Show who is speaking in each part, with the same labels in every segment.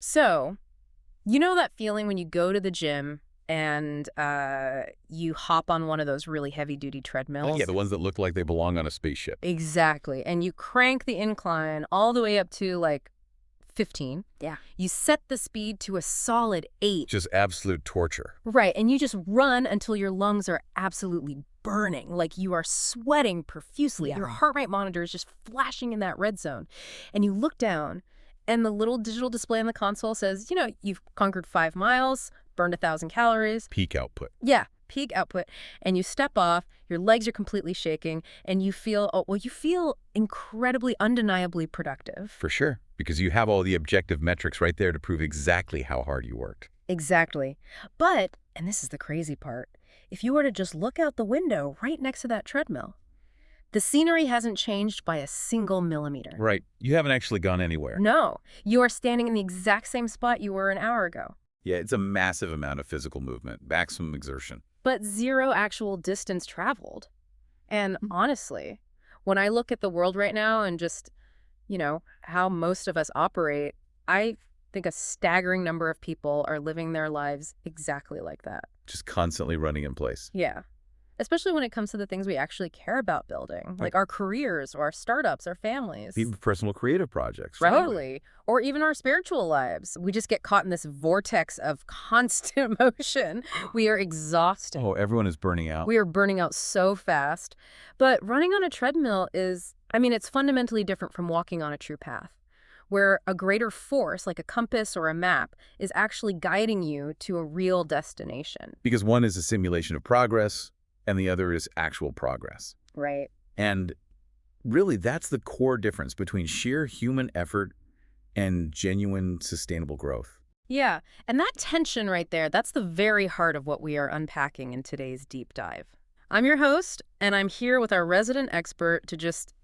Speaker 1: So, you know that feeling when you go to the gym and you hop on one of those really heavy-duty treadmills?
Speaker 2: Yeah, the ones that look like they belong on a spaceship.
Speaker 1: Exactly. And you crank the incline all the way up to like 15.
Speaker 3: Yeah.
Speaker 1: You set the speed to a solid 8.
Speaker 2: Just absolute torture.
Speaker 1: Right. And you just run until your lungs are absolutely burning, like you are sweating profusely.
Speaker 3: Yeah.
Speaker 1: Your heart rate monitor is just flashing in that red zone. And you look down, and the little digital display on the console says, you've conquered 5 miles, burned 1,000 calories.
Speaker 2: Peak output.
Speaker 1: Yeah, peak output. And you step off, your legs are completely shaking, and you feel, you feel incredibly, undeniably productive.
Speaker 2: For sure, because you have all the objective metrics right there to prove exactly how hard you worked.
Speaker 1: Exactly. But, and this is the crazy part, if you were to just look out the window right next to that treadmill, the scenery hasn't changed by a single millimeter.
Speaker 2: Right. You haven't actually gone anywhere.
Speaker 1: No, you are standing in the exact same spot you were an hour ago.
Speaker 2: Yeah, it's a massive amount of physical movement, maximum exertion.
Speaker 1: But zero actual distance traveled. And honestly, when I look at the world right now and just, how most of us operate, I think a staggering number of people are living their lives exactly like that.
Speaker 2: Just constantly running in place.
Speaker 1: Yeah. Especially when it comes to the things we actually care about building, like our careers or our startups, our families.
Speaker 2: Even personal creative projects.
Speaker 1: Totally. Or even our spiritual lives. We just get caught in this vortex of constant motion. We are exhausted.
Speaker 2: Oh, everyone is burning out.
Speaker 1: We are burning out so fast. But running on a treadmill is, it's fundamentally different from walking on a true path, where a greater force, like a compass or a map, is actually guiding you to a real destination.
Speaker 2: Because one is a simulation of progress, and the other is actual progress.
Speaker 1: Right.
Speaker 2: And really, that's the core difference between sheer human effort and genuine sustainable growth.
Speaker 1: Yeah, and that tension right there, that's the very heart of what we are unpacking in today's deep dive. I'm your host, and I'm here with our resident expert to just,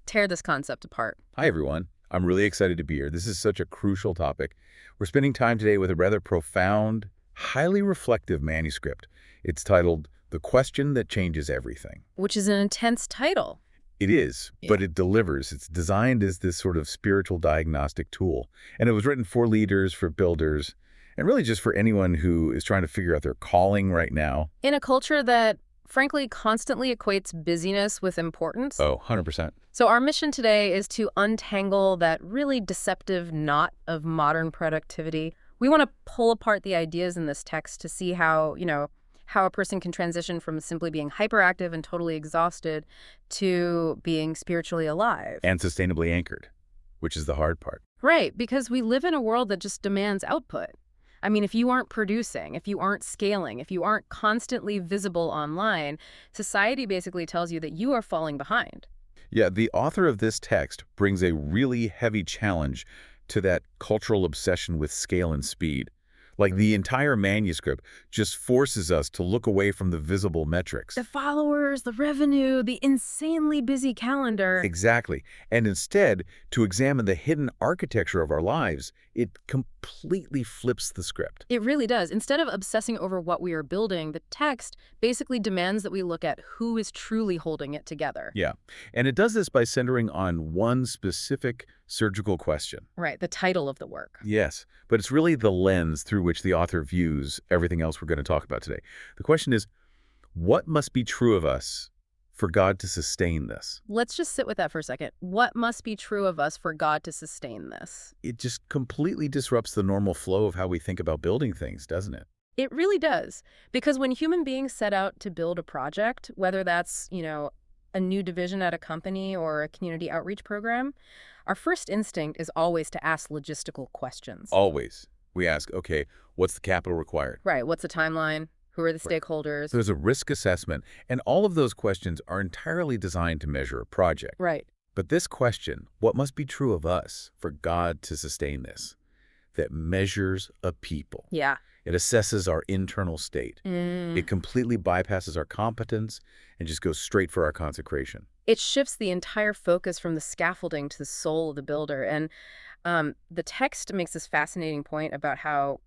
Speaker 1: tear this concept apart.
Speaker 2: Hi, everyone. I'm really excited to be here. This is such a crucial topic. We're spending time today with a rather profound, highly reflective manuscript. It's titled The Question That Changes Everything.
Speaker 1: Which is an intense title.
Speaker 2: It is, but it delivers. It's designed as this sort of spiritual diagnostic tool. And it was written for leaders, for builders, and really just for anyone who is trying to figure out their calling right now.
Speaker 1: In a culture that, frankly, constantly equates busyness with importance.
Speaker 2: Oh, 100%.
Speaker 1: So our mission today is to untangle that really deceptive knot of modern productivity. We want to pull apart the ideas in this text to see how a person can transition from simply being hyperactive and totally exhausted to being spiritually alive.
Speaker 2: And sustainably anchored, which is the hard part.
Speaker 1: Right, because we live in a world that just demands output. If you aren't producing, if you aren't scaling, if you aren't constantly visible online, society basically tells you that you are falling behind.
Speaker 2: Yeah, the author of this text brings a really heavy challenge to that cultural obsession with scale and speed. Like the entire manuscript just forces us to look away from the visible metrics.
Speaker 1: The followers, the revenue, the insanely busy calendar.
Speaker 2: Exactly. And instead, to examine the hidden architecture of our lives, it completely flips the script.
Speaker 1: It really does. Instead of obsessing over what we are building, the text basically demands that we look at who is truly holding it together.
Speaker 2: Yeah. And it does this by centering on one specific surgical question.
Speaker 1: Right, the title of the work.
Speaker 2: Yes, but it's really the lens through which the author views everything else we're going to talk about today. The question is, what must be true of us for God to sustain this?
Speaker 1: Let's just sit with that for a second. What must be true of us for God to sustain this?
Speaker 2: It just completely disrupts the normal flow of how we think about building things, doesn't it?
Speaker 1: It really does. Because when human beings set out to build a project, whether that's, a new division at a company or a community outreach program, our first instinct is always to ask logistical questions.
Speaker 2: Always. We ask, okay, what's the capital required?
Speaker 1: Right. What's the timeline? Who are the stakeholders?
Speaker 2: There's a risk assessment, and all of those questions are entirely designed to measure a project.
Speaker 1: Right.
Speaker 2: But this question, what must be true of us for God to sustain this, that measures a people.
Speaker 1: Yeah.
Speaker 2: It assesses our internal state. It completely bypasses our competence and just goes straight for our consecration.
Speaker 1: It shifts the entire focus from the scaffolding to the soul of the builder. And the text makes this fascinating point about how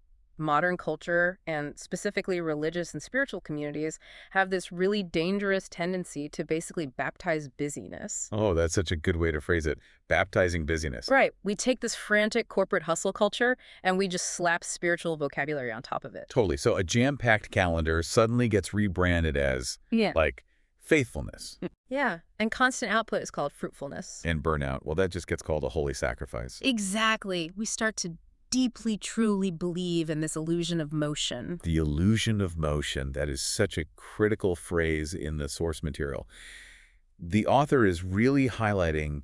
Speaker 1: modern culture, and specifically religious and spiritual communities, have this really dangerous tendency to basically baptize busyness.
Speaker 2: Oh, that's such a good way to phrase it. Baptizing busyness.
Speaker 1: Right. We take this frantic corporate hustle culture and we just slap spiritual vocabulary on top of it.
Speaker 2: Totally. So a jam-packed calendar suddenly gets rebranded as,
Speaker 1: Yeah.
Speaker 2: like, faithfulness.
Speaker 1: Yeah. And constant output is called fruitfulness.
Speaker 2: And burnout, well, that just gets called a holy sacrifice.
Speaker 1: Exactly. We start to deeply, truly believe in this illusion of motion.
Speaker 2: The illusion of motion, that is such a critical phrase in the source material. The author is really highlighting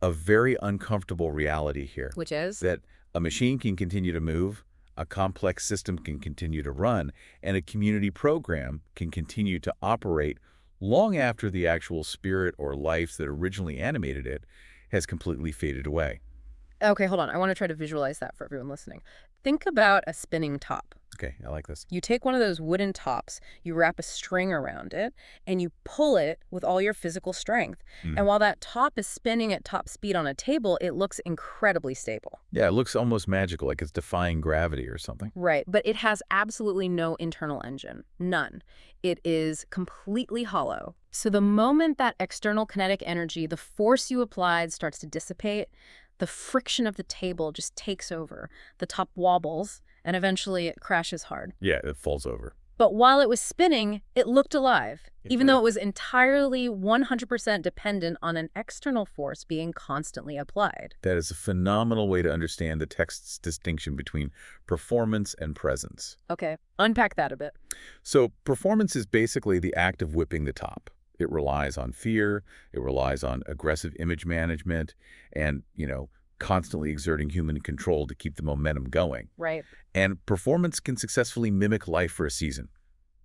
Speaker 2: a very uncomfortable reality here,
Speaker 1: Which is?
Speaker 2: that a machine can continue to move, a complex system can continue to run, and a community program can continue to operate long after the actual spirit or life that originally animated it has completely faded away.
Speaker 1: Okay, hold on. I want to try to visualize that for everyone listening. Think about a spinning top.
Speaker 2: Okay, I like this.
Speaker 1: You take one of those wooden tops, you wrap a string around it, and you pull it with all your physical strength. And while that top is spinning at top speed on a table, it looks incredibly stable.
Speaker 2: Yeah, it looks almost magical, like it's defying gravity or something.
Speaker 1: Right, but it has absolutely no internal engine. None. It is completely hollow. So the moment that external kinetic energy, the force you applied, starts to dissipate, the friction of the table just takes over. The top wobbles, and eventually it crashes hard.
Speaker 2: Yeah, it falls over.
Speaker 1: But while it was spinning, it looked alive,
Speaker 2: It
Speaker 1: even
Speaker 2: did.
Speaker 1: though it was entirely 100% dependent on an external force being constantly applied.
Speaker 2: That is a phenomenal way to understand the text's distinction between performance and presence.
Speaker 1: Okay, unpack that a bit.
Speaker 2: So performance is basically the act of whipping the top. It relies on fear, it relies on aggressive image management, and, constantly exerting human control to keep the momentum going.
Speaker 1: Right.
Speaker 2: And performance can successfully mimic life for a season.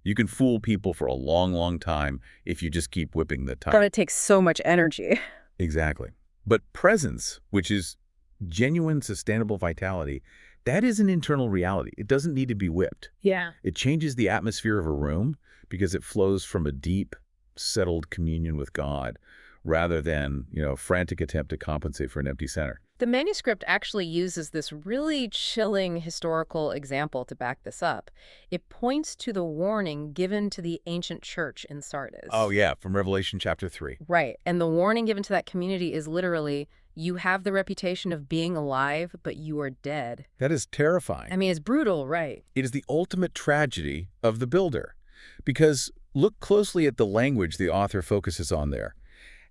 Speaker 2: You can fool people for a long, long time if you just keep whipping the top.
Speaker 1: But it takes so much energy.
Speaker 2: Exactly. But presence, which is genuine, sustainable vitality, that is an internal reality. It doesn't need to be whipped.
Speaker 1: Yeah.
Speaker 2: It changes the atmosphere of a room because it flows from a deep, settled communion with God rather than, a frantic attempt to compensate for an empty center.
Speaker 1: The manuscript actually uses this really chilling historical example to back this up. It points to the warning given to the ancient church in Sardis.
Speaker 2: Oh, yeah, from Revelation chapter 3.
Speaker 1: Right. And the warning given to that community is literally, you have the reputation of being alive, but you are dead.
Speaker 2: That is terrifying.
Speaker 1: I mean, it's brutal, right?
Speaker 2: It is the ultimate tragedy of the builder. Because look closely at the language the author focuses on there.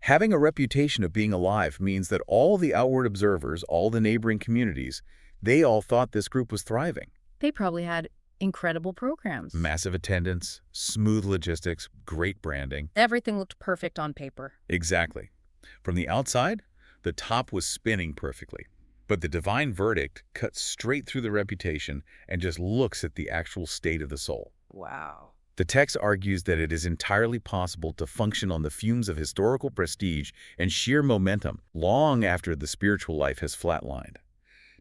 Speaker 2: Having a reputation of being alive means that all the outward observers, all the neighboring communities, they all thought this group was thriving.
Speaker 1: They probably had incredible programs.
Speaker 2: Massive attendance, smooth logistics, great branding.
Speaker 1: Everything looked perfect on paper.
Speaker 2: Exactly. From the outside, the top was spinning perfectly. But the divine verdict cuts straight through the reputation and just looks at the actual state of the soul.
Speaker 1: Wow.
Speaker 2: The text argues that it is entirely possible to function on the fumes of historical prestige and sheer momentum long after the spiritual life has flatlined.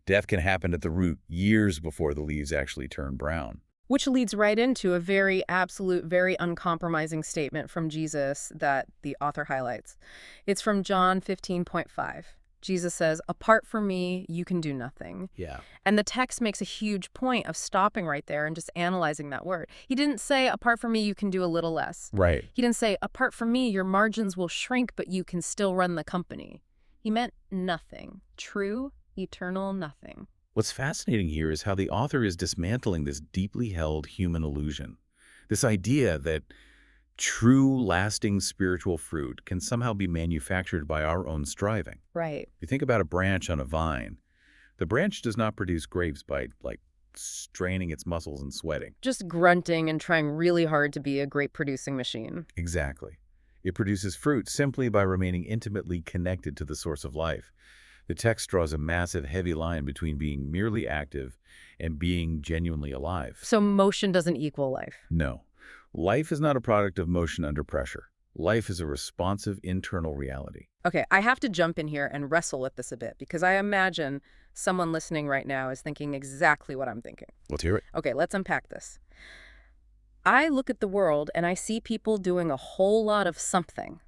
Speaker 2: Death can happen at the root years before the leaves actually turn brown.
Speaker 1: Which leads right into a very absolute, very uncompromising statement from Jesus that the author highlights. It's from John 15:5. Jesus says, "Apart from me, you can do nothing."
Speaker 2: Yeah.
Speaker 1: And the text makes a huge point of stopping right there and just analyzing that word. He didn't say, "Apart from me, you can do a little less."
Speaker 2: Right.
Speaker 1: He didn't say, "Apart from me, your margins will shrink, but you can still run the company." He meant nothing. True, eternal nothing.
Speaker 2: What's fascinating here is how the author is dismantling this deeply held human illusion. This idea that true, lasting spiritual fruit can somehow be manufactured by our own striving.
Speaker 1: Right.
Speaker 2: If you think about a branch on a vine, the branch does not produce grapes by, straining its muscles and sweating.
Speaker 1: Just grunting and trying really hard to be a great producing machine.
Speaker 2: Exactly. It produces fruit simply by remaining intimately connected to the source of life. The text draws a massive, heavy line between being merely active and being genuinely alive.
Speaker 1: So motion doesn't equal life.
Speaker 2: No. Life is not a product of motion under pressure. Life is a responsive internal reality.
Speaker 1: Okay, I have to jump in here and wrestle with this a bit because I imagine someone listening right now is thinking exactly what I'm thinking.
Speaker 2: Let's hear it.
Speaker 1: Okay, let's unpack this. I look at the world and I see people doing a whole lot of something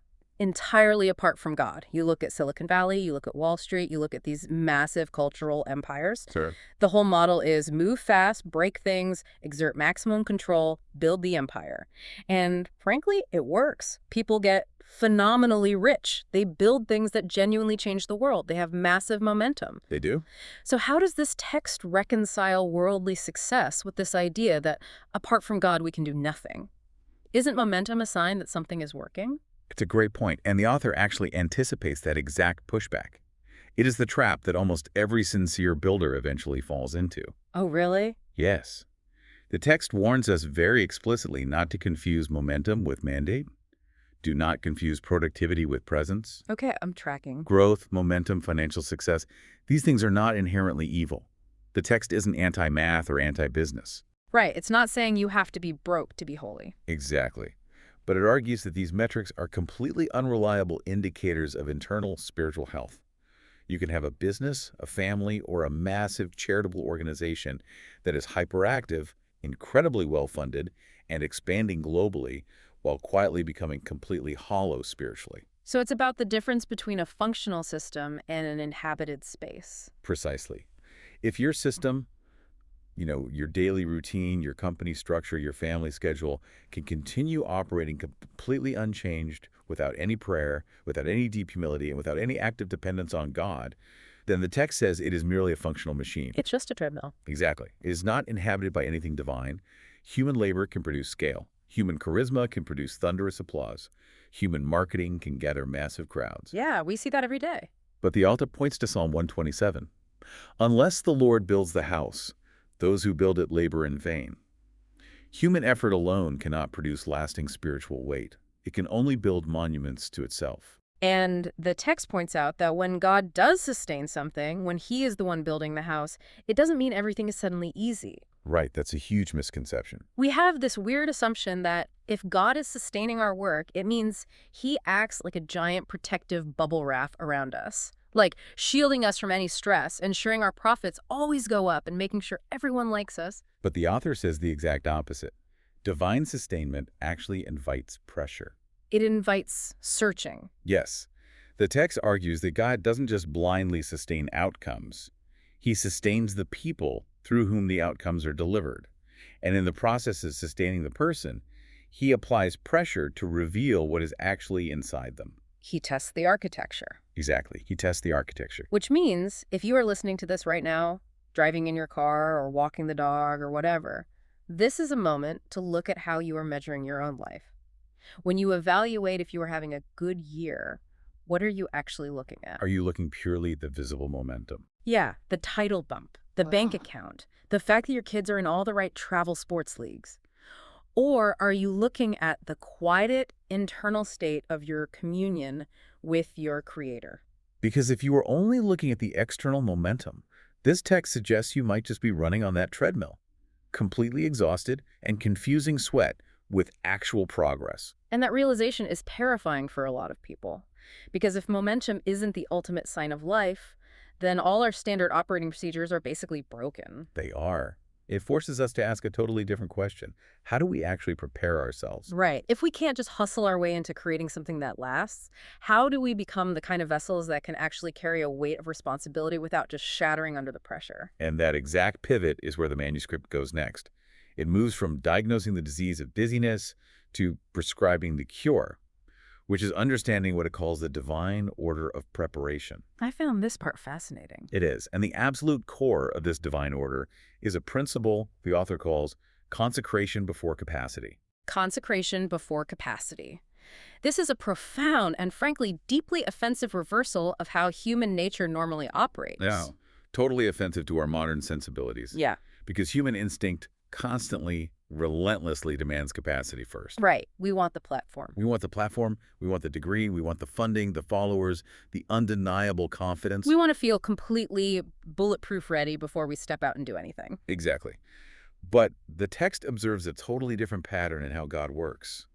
Speaker 1: entirely apart from God. You look at Silicon Valley, you look at Wall Street, you look at these massive cultural empires.
Speaker 2: Sure.
Speaker 1: The whole model is move fast, break things, exert maximum control, build the empire. And frankly, it works. People get phenomenally rich. They build things that genuinely change the world. They have massive momentum.
Speaker 2: They do?
Speaker 1: So how does this text reconcile worldly success with this idea that apart from God, we can do nothing? Isn't momentum a sign that something is working?
Speaker 2: It's a great point, and the author actually anticipates that exact pushback. It is the trap that almost every sincere builder eventually falls into.
Speaker 1: Oh, really?
Speaker 2: Yes. The text warns us very explicitly not to confuse momentum with mandate. Do not confuse productivity with presence.
Speaker 1: Okay, I'm tracking.
Speaker 2: Growth, momentum, financial success, these things are not inherently evil. The text isn't anti-math or anti-business.
Speaker 1: Right, it's not saying you have to be broke to be holy.
Speaker 2: Exactly. But it argues that these metrics are completely unreliable indicators of internal spiritual health. You can have a business, a family, or a massive charitable organization that is hyperactive, incredibly well-funded, and expanding globally while quietly becoming completely hollow spiritually.
Speaker 1: So it's about the difference between a functional system and an inhabited space.
Speaker 2: Precisely. If your system, your daily routine, your company structure, your family schedule can continue operating completely unchanged without any prayer, without any deep humility, and without any active dependence on God, then the text says it is merely a functional machine.
Speaker 1: It's just a treadmill.
Speaker 2: Exactly. It is not inhabited by anything divine. Human labor can produce scale. Human charisma can produce thunderous applause. Human marketing can gather massive crowds.
Speaker 1: Yeah, we see that every day.
Speaker 2: But the author points to Psalm 127. Unless the Lord builds the house, those who build it labor in vain. Human effort alone cannot produce lasting spiritual weight. It can only build monuments to itself.
Speaker 1: And the text points out that when God does sustain something, when he is the one building the house, it doesn't mean everything is suddenly easy.
Speaker 2: Right, that's a huge misconception.
Speaker 1: We have this weird assumption that if God is sustaining our work, it means he acts like a giant protective bubble wrap around us, like shielding us from any stress, ensuring our profits always go up, and making sure everyone likes us.
Speaker 2: But the author says the exact opposite. Divine sustainment actually invites pressure.
Speaker 1: It invites searching.
Speaker 2: Yes, the text argues that God doesn't just blindly sustain outcomes. He sustains the people through whom the outcomes are delivered. And in the process of sustaining the person, he applies pressure to reveal what is actually inside them.
Speaker 1: He tests the architecture.
Speaker 2: Exactly. He tests the architecture.
Speaker 1: Which means if you are listening to this right now, driving in your car or walking the dog or whatever, this is a moment to look at how you are measuring your own life. When you evaluate if you are having a good year, what are you actually looking at?
Speaker 2: Are you looking purely at the visible momentum?
Speaker 1: Yeah, the title bump, the bank account, the fact that your kids are in all the right travel sports leagues. Or are you looking at the quiet internal state of your communion with your Creator?
Speaker 2: Because if you were only looking at the external momentum, this text suggests you might just be running on that treadmill, completely exhausted and confusing sweat with actual progress.
Speaker 1: And that realization is terrifying for a lot of people. Because if momentum isn't the ultimate sign of life, then all our standard operating procedures are basically broken.
Speaker 2: They are. It forces us to ask a totally different question. How do we actually prepare ourselves?
Speaker 1: Right. If we can't just hustle our way into creating something that lasts, how do we become the kind of vessels that can actually carry a weight of responsibility without just shattering under the pressure?
Speaker 2: And that exact pivot is where the manuscript goes next. It moves from diagnosing the disease of busyness to prescribing the cure, which is understanding what it calls the divine order of preparation.
Speaker 1: I found this part fascinating.
Speaker 2: It is. And the absolute core of this divine order is a principle the author calls consecration before capacity.
Speaker 1: Consecration before capacity. This is a profound and frankly deeply offensive reversal of how human nature normally operates.
Speaker 2: Yeah, totally offensive to our modern sensibilities.
Speaker 1: Yeah.
Speaker 2: Because human instinct constantly, relentlessly demands capacity first.
Speaker 1: Right. We want the platform.
Speaker 2: We want the platform, we want the degree, we want the funding, the followers, the undeniable confidence.
Speaker 1: We want to feel completely bulletproof ready before we step out and do anything.
Speaker 2: Exactly. But the text observes a totally different pattern in how God works.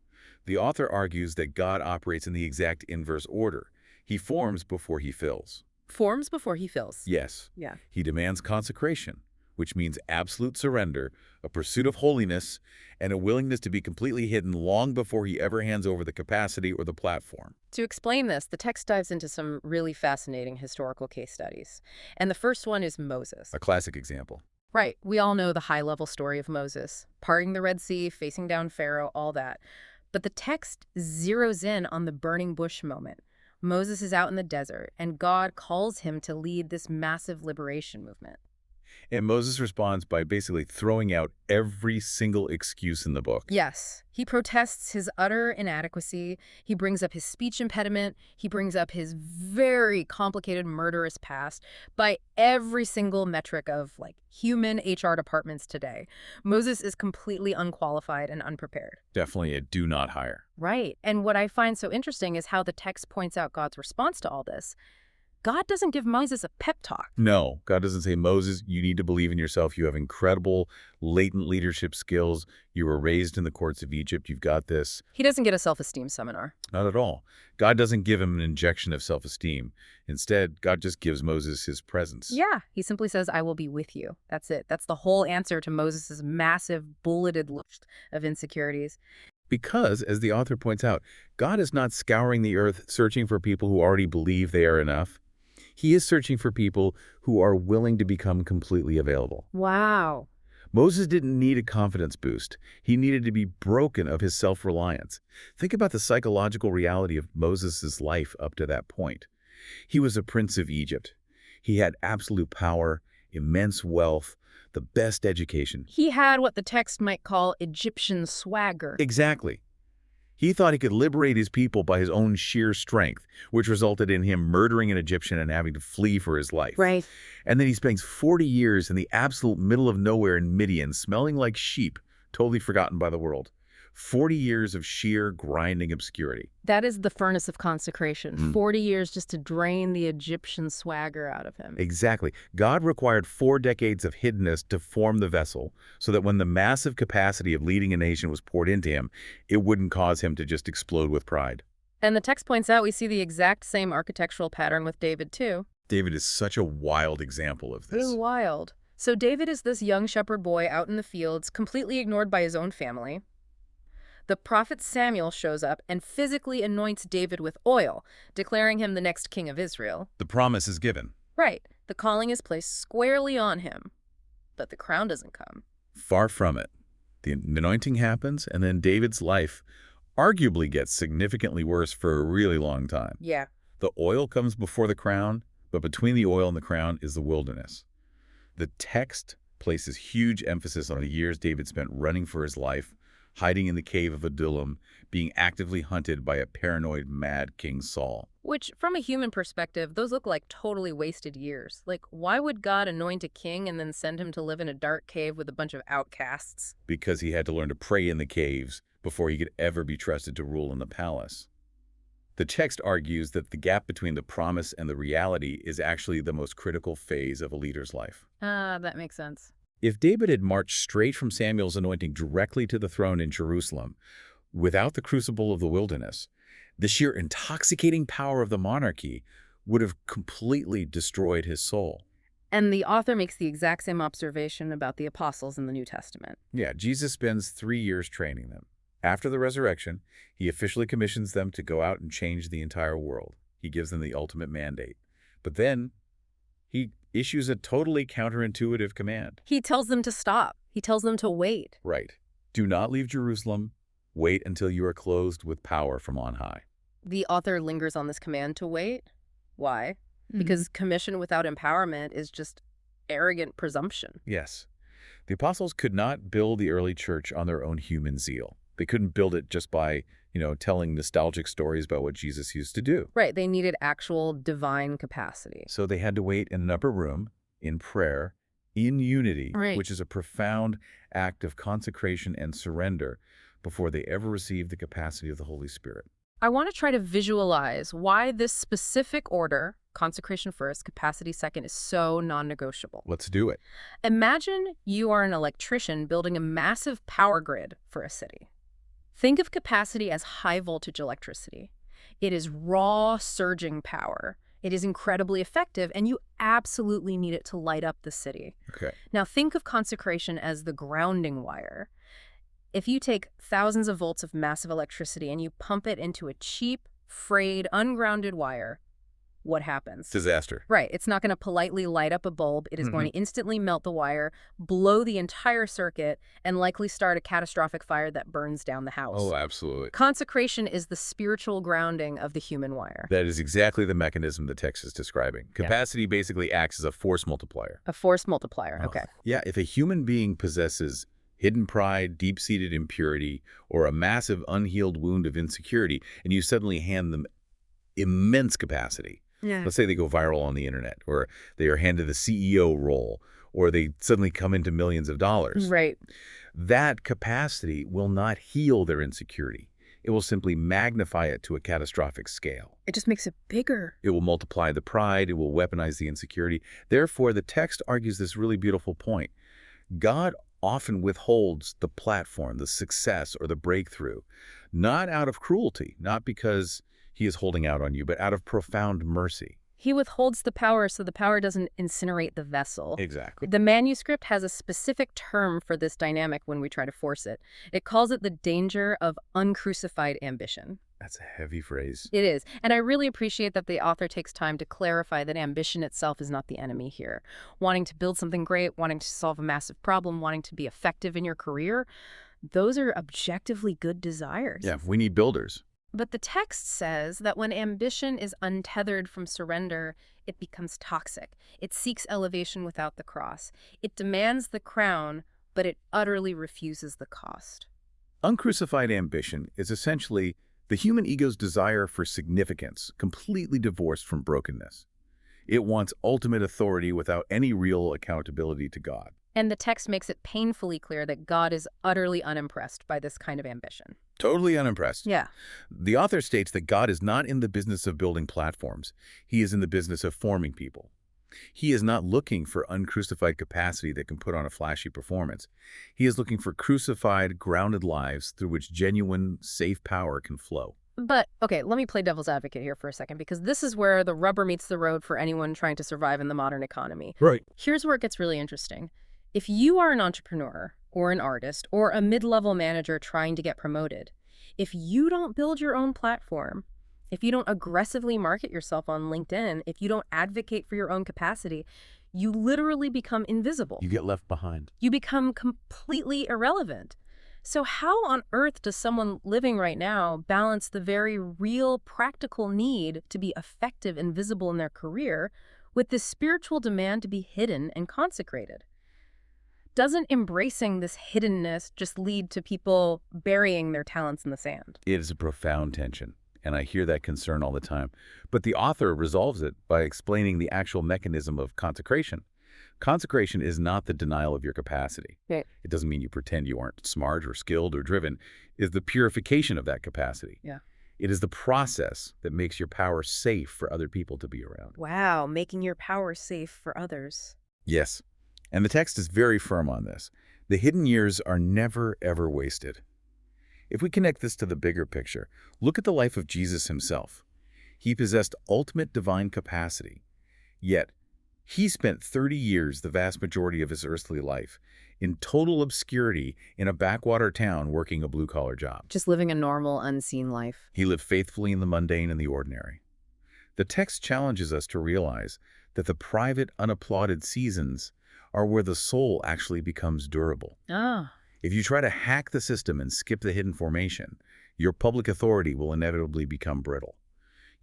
Speaker 2: The author argues that God operates in the exact inverse order. He forms before he fills.
Speaker 1: Forms before he fills.
Speaker 2: Yes.
Speaker 1: Yeah.
Speaker 2: He demands consecration, which means absolute surrender, a pursuit of holiness, and a willingness to be completely hidden long before he ever hands over the capacity or the platform.
Speaker 1: To explain this, the text dives into some really fascinating historical case studies. And the first one is Moses.
Speaker 2: A classic example.
Speaker 1: Right, we all know the high-level story of Moses, parting the Red Sea, facing down Pharaoh, all that. But the text zeroes in on the burning bush moment. Moses is out in the desert, and God calls him to lead this massive liberation movement.
Speaker 2: And Moses responds by basically throwing out every single excuse in the book.
Speaker 1: Yes, he protests his utter inadequacy. He brings up his speech impediment. He brings up his very complicated murderous past by every single metric of, like, human HR departments today. Moses is completely unqualified and unprepared.
Speaker 2: Definitely a do not hire.
Speaker 1: Right. And what I find so interesting is how the text points out God's response to all this. God doesn't give Moses a pep talk.
Speaker 2: No, God doesn't say, Moses, you need to believe in yourself. You have incredible latent leadership skills. You were raised in the courts of Egypt. You've got this.
Speaker 1: He doesn't get a self-esteem seminar.
Speaker 2: Not at all. God doesn't give him an injection of self-esteem. Instead, God just gives Moses his presence.
Speaker 1: Yeah, he simply says, I will be with you. That's it. That's the whole answer to Moses' massive bulleted list of insecurities.
Speaker 2: Because, as the author points out, God is not scouring the earth searching for people who already believe they are enough. He is searching for people who are willing to become completely available.
Speaker 1: Wow.
Speaker 2: Moses didn't need a confidence boost. He needed to be broken of his self-reliance. Think about the psychological reality of Moses' life up to that point. He was a prince of Egypt. He had absolute power, immense wealth, the best education.
Speaker 1: He had what the text might call Egyptian swagger.
Speaker 2: Exactly. He thought he could liberate his people by his own sheer strength, which resulted in him murdering an Egyptian and having to flee for his life.
Speaker 1: Right.
Speaker 2: And then he spends 40 years in the absolute middle of nowhere in Midian, smelling like sheep, totally forgotten by the world. 40 years of sheer grinding obscurity.
Speaker 1: That is the furnace of consecration. 40 years just to drain the Egyptian swagger out of him.
Speaker 2: Exactly. God required 4 decades of hiddenness to form the vessel so that when the massive capacity of leading a nation was poured into him, it wouldn't cause him to just explode with pride.
Speaker 1: And the text points out we see the exact same architectural pattern with David, too.
Speaker 2: David is such a wild example of
Speaker 1: It is
Speaker 2: this.
Speaker 1: wild. So David is this young shepherd boy out in the fields, completely ignored by his own family. The prophet Samuel shows up and physically anoints David with oil, declaring him the next king of Israel.
Speaker 2: The promise is given.
Speaker 1: Right. The calling is placed squarely on him. But the crown doesn't come.
Speaker 2: Far from it. The anointing happens, and then David's life arguably gets significantly worse for a really long time.
Speaker 1: Yeah.
Speaker 2: The oil comes before the crown, but between the oil and the crown is the wilderness. The text places huge emphasis on the years David spent running for his life, hiding in the cave of Adullam, being actively hunted by a paranoid, mad King Saul.
Speaker 1: Which, from a human perspective, those look like totally wasted years. Like, why would God anoint a king and then send him to live in a dark cave with a bunch of outcasts?
Speaker 2: Because he had to learn to pray in the caves before he could ever be trusted to rule in the palace. The text argues that the gap between the promise and the reality is actually the most critical phase of a leader's life.
Speaker 1: That makes sense.
Speaker 2: If David had marched straight from Samuel's anointing directly to the throne in Jerusalem, without the crucible of the wilderness, the sheer intoxicating power of the monarchy would have completely destroyed his soul.
Speaker 1: And the author makes the exact same observation about the apostles in the New Testament.
Speaker 2: Yeah, Jesus spends 3 years training them. After the resurrection, he officially commissions them to go out and change the entire world. He gives them the ultimate mandate. But then he issues a totally counterintuitive command.
Speaker 1: He tells them to stop. He tells them to wait.
Speaker 2: Right. Do not leave Jerusalem. Wait until you are clothed with power from on high.
Speaker 1: The author lingers on this command to wait. Why? Because commission without empowerment is just arrogant presumption.
Speaker 2: Yes. The apostles could not build the early church on their own human zeal. They couldn't build it just by, telling nostalgic stories about what Jesus used to do.
Speaker 1: Right. They needed actual divine capacity.
Speaker 2: So they had to wait in an upper room, in prayer, in unity,
Speaker 1: Right.
Speaker 2: which is a profound act of consecration and surrender before they ever received the capacity of the Holy Spirit.
Speaker 1: I want to try to visualize why this specific order, consecration first, capacity second, is so non-negotiable.
Speaker 2: Let's do it.
Speaker 1: Imagine you are an electrician building a massive power grid for a city. Think of capacity as high-voltage electricity. It is raw, surging power. It is incredibly effective, and you absolutely need it to light up the city.
Speaker 2: Okay.
Speaker 1: Now, think of consecration as the grounding wire. If you take thousands of volts of massive electricity and you pump it into a cheap, frayed, ungrounded wire, what happens?
Speaker 2: Disaster.
Speaker 1: Right. It's not going to politely light up a bulb. It is going to instantly melt the wire, blow the entire circuit, and likely start a catastrophic fire that burns down the house.
Speaker 2: Oh, absolutely.
Speaker 1: Consecration is the spiritual grounding of the human wire.
Speaker 2: That is exactly the mechanism the text is describing. Capacity basically acts as a force multiplier.
Speaker 1: A force multiplier. Okay.
Speaker 2: Yeah, if a human being possesses hidden pride, deep-seated impurity, or a massive unhealed wound of insecurity, and you suddenly hand them immense capacity.
Speaker 1: Yeah.
Speaker 2: Let's say they go viral on the internet, or they are handed the CEO role, or they suddenly come into millions of dollars.
Speaker 1: Right.
Speaker 2: That capacity will not heal their insecurity. It will simply magnify it to a catastrophic scale.
Speaker 1: It just makes it bigger.
Speaker 2: It will multiply the pride. It will weaponize the insecurity. Therefore, the text argues this really beautiful point. God often withholds the platform, the success, or the breakthrough, not out of cruelty, not because he is holding out on you, but out of profound mercy.
Speaker 1: He withholds the power so the power doesn't incinerate the vessel.
Speaker 2: Exactly.
Speaker 1: The manuscript has a specific term for this dynamic when we try to force it. It calls it the danger of uncrucified ambition.
Speaker 2: That's a heavy phrase.
Speaker 1: It is. And I really appreciate that the author takes time to clarify that ambition itself is not the enemy here. Wanting to build something great, wanting to solve a massive problem, wanting to be effective in your career, those are objectively good desires.
Speaker 2: Yeah, we need builders.
Speaker 1: But the text says that when ambition is untethered from surrender, it becomes toxic. It seeks elevation without the cross. It demands the crown, but it utterly refuses the cost.
Speaker 2: Uncrucified ambition is essentially the human ego's desire for significance, completely divorced from brokenness. It wants ultimate authority without any real accountability to God.
Speaker 1: And the text makes it painfully clear that God is utterly unimpressed by this kind of ambition.
Speaker 2: Totally unimpressed.
Speaker 1: Yeah.
Speaker 2: The author states that God is not in the business of building platforms. He is in the business of forming people. He is not looking for uncrucified capacity that can put on a flashy performance. He is looking for crucified, grounded lives through which genuine, safe power can flow.
Speaker 1: But, okay, let me play devil's advocate here for a second, because this is where the rubber meets the road for anyone trying to survive in the modern economy.
Speaker 2: Right.
Speaker 1: Here's where it gets really interesting. If you are an entrepreneur or an artist or a mid-level manager trying to get promoted, if you don't build your own platform, if you don't aggressively market yourself on LinkedIn, if you don't advocate for your own capacity, you literally become invisible.
Speaker 2: You get left behind.
Speaker 1: You become completely irrelevant. So how on earth does someone living right now balance the very real practical need to be effective and visible in their career with the spiritual demand to be hidden and consecrated? Doesn't embracing this hiddenness just lead to people burying their talents in the sand?
Speaker 2: It is a profound tension, and I hear that concern all the time. But the author resolves it by explaining the actual mechanism of consecration. Consecration is not the denial of your capacity.
Speaker 1: Right.
Speaker 2: It doesn't mean you pretend you aren't smart or skilled or driven. It is the purification of that capacity.
Speaker 1: Yeah.
Speaker 2: It is the process that makes your power safe for other people to be around.
Speaker 1: Wow, making your power safe for others.
Speaker 2: Yes. And the text is very firm on this. The hidden years are never, ever wasted. If we connect this to the bigger picture, look at the life of Jesus himself. He possessed ultimate divine capacity, yet he spent 30 years, the vast majority of his earthly life, in total obscurity in a backwater town working a blue-collar job.
Speaker 1: Just living a normal, unseen life.
Speaker 2: He lived faithfully in the mundane and the ordinary. The text challenges us to realize that the private, unapplauded seasons are where the soul actually becomes durable.
Speaker 1: Ah.
Speaker 2: If you try to hack the system and skip the hidden formation, your public authority will inevitably become brittle.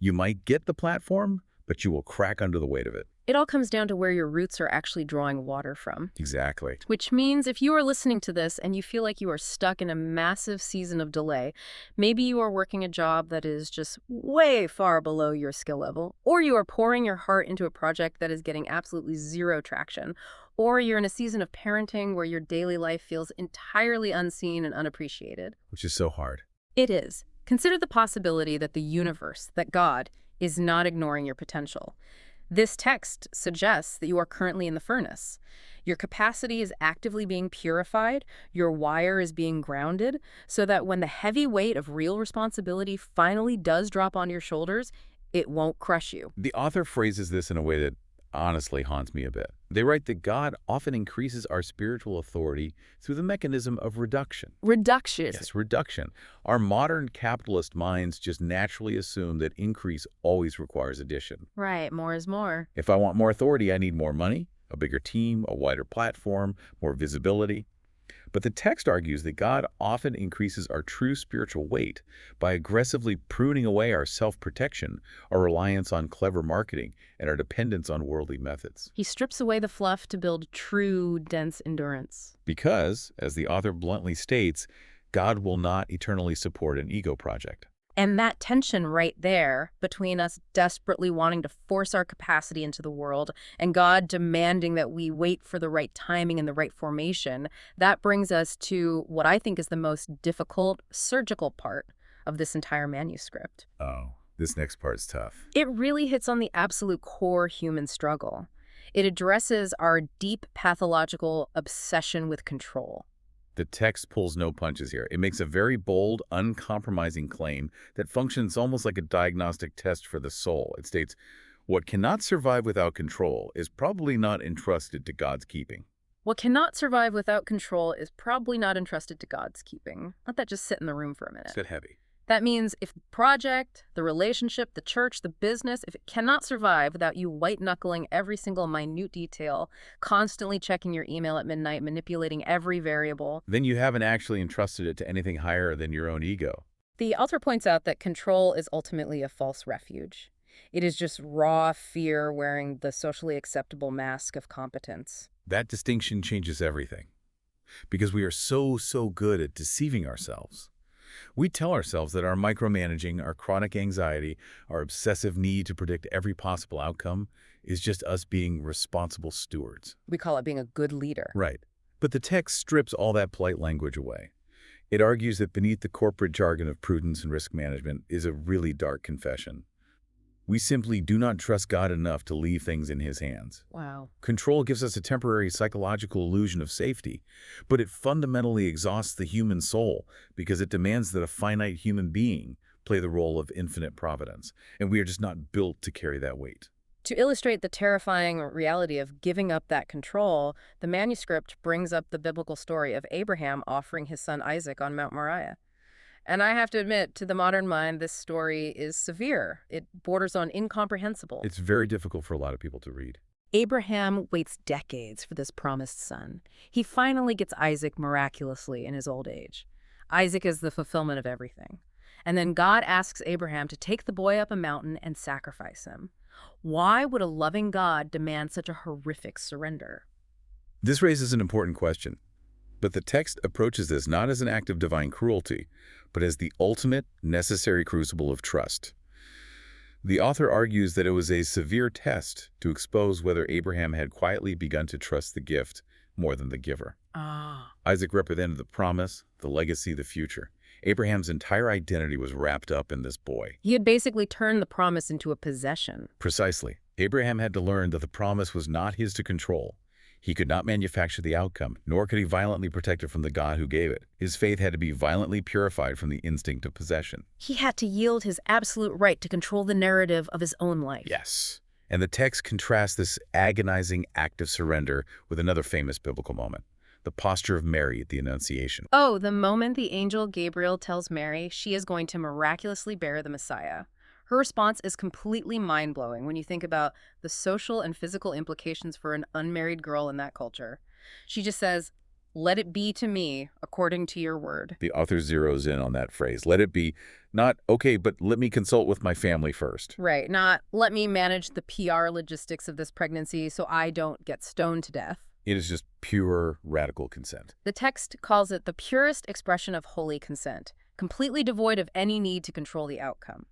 Speaker 2: You might get the platform, but you will crack under the weight of it.
Speaker 1: It all comes down to where your roots are actually drawing water from.
Speaker 2: Exactly.
Speaker 1: Which means if you are listening to this and you feel like you are stuck in a massive season of delay, maybe you are working a job that is just way far below your skill level, or you are pouring your heart into a project that is getting absolutely zero traction, or you're in a season of parenting where your daily life feels entirely unseen and unappreciated.
Speaker 2: Which is so hard.
Speaker 1: It is. Consider the possibility that the universe, that God, is not ignoring your potential. This text suggests that you are currently in the furnace. Your capacity is actively being purified, your wire is being grounded, so that when the heavy weight of real responsibility finally does drop on your shoulders, It won't crush you.
Speaker 2: The author phrases this in a way that honestly haunts me a bit. They write that God often increases our spiritual authority through the mechanism of reduction.
Speaker 1: Reduction.
Speaker 2: Yes, reduction. Our modern capitalist minds just naturally assume that increase always requires addition.
Speaker 1: Right, more is more.
Speaker 2: If I want more authority, I need more money, a bigger team, a wider platform, more visibility. But the text argues that God often increases our true spiritual weight by aggressively pruning away our self-protection, our reliance on clever marketing, and our dependence on worldly methods.
Speaker 1: He strips away the fluff to build true, dense endurance.
Speaker 2: Because, as the author bluntly states, God will not eternally support an ego project.
Speaker 1: And that tension right there between us desperately wanting to force our capacity into the world and God demanding that we wait for the right timing and the right formation, that brings us to what I think is the most difficult surgical part of this entire manuscript.
Speaker 2: Oh, this next part's tough.
Speaker 1: It really hits on the absolute core human struggle. It addresses our deep pathological obsession with control.
Speaker 2: The text pulls no punches here. It makes a very bold, uncompromising claim that functions almost like a diagnostic test for the soul. It states, "What cannot survive without control is probably not entrusted to God's keeping."
Speaker 1: What cannot survive without control is probably not entrusted to God's keeping. Let that just sit in the room for a minute.
Speaker 2: Sit heavy.
Speaker 1: That means if the project, the relationship, the church, the business, if it cannot survive without you white-knuckling every single minute detail, constantly checking your email at midnight, manipulating every variable,
Speaker 2: Then you haven't actually entrusted it to anything higher than your own ego.
Speaker 1: the author points out that control is ultimately a false refuge. It is just raw fear wearing the socially acceptable mask of competence.
Speaker 2: That distinction changes everything. Because we are so good at deceiving ourselves. We tell ourselves that our micromanaging, our chronic anxiety, our obsessive need to predict every possible outcome is just us being responsible stewards.
Speaker 1: We call it being a good leader.
Speaker 2: Right. But the text strips all that polite language away. It argues that beneath the corporate jargon of prudence and risk management is a really dark confession. We simply do not trust God enough to leave things in His hands.
Speaker 1: Wow.
Speaker 2: Control gives us a temporary psychological illusion of safety, but it fundamentally exhausts the human soul because it demands that a finite human being play the role of infinite providence, and we are just not built to carry that weight.
Speaker 1: To illustrate the terrifying reality of giving up that control, the manuscript brings up the biblical story of Abraham offering his son Isaac on Mount Moriah. And I have to admit, to the modern mind, this story is severe. It borders on incomprehensible.
Speaker 2: It's very difficult for a lot of people to read.
Speaker 1: Abraham waits decades for this promised son. He finally gets Isaac miraculously in his old age. Isaac is the fulfillment of everything. And then God asks Abraham to take the boy up a mountain and sacrifice him. Why would a loving God demand such a horrific surrender?
Speaker 2: This raises an important question. But the text approaches this not as an act of divine cruelty, but as the ultimate, necessary crucible of trust. The author argues that it was a severe test to expose whether Abraham had quietly begun to trust the gift more than the giver. Isaac represented the promise, the legacy, the future. Abraham's entire identity was wrapped up in this boy.
Speaker 1: He had basically turned the promise into a possession.
Speaker 2: Precisely. Abraham had to learn that the promise was not his to control. He could not manufacture the outcome, nor could he violently protect it from the God who gave it. His faith had to be violently purified from the instinct of possession.
Speaker 1: He had to yield his absolute right to control the narrative of his own life.
Speaker 2: Yes. And the text contrasts this agonizing act of surrender with another famous biblical moment, the posture of Mary at the Annunciation.
Speaker 1: Oh, the moment the angel Gabriel tells Mary she is going to miraculously bear the Messiah. Her response is completely mind-blowing when you think about the social and physical implications for an unmarried girl in that culture. She just says, "Let it be to me according to your word."
Speaker 2: The author zeroes in on that phrase. Let it be, not, okay, but let me consult with my family first.
Speaker 1: Right, not, let me manage the PR logistics of this pregnancy so I don't get stoned to death.
Speaker 2: It is just pure, radical consent.
Speaker 1: The text calls it the purest expression of holy consent, completely devoid of any need to control the outcome.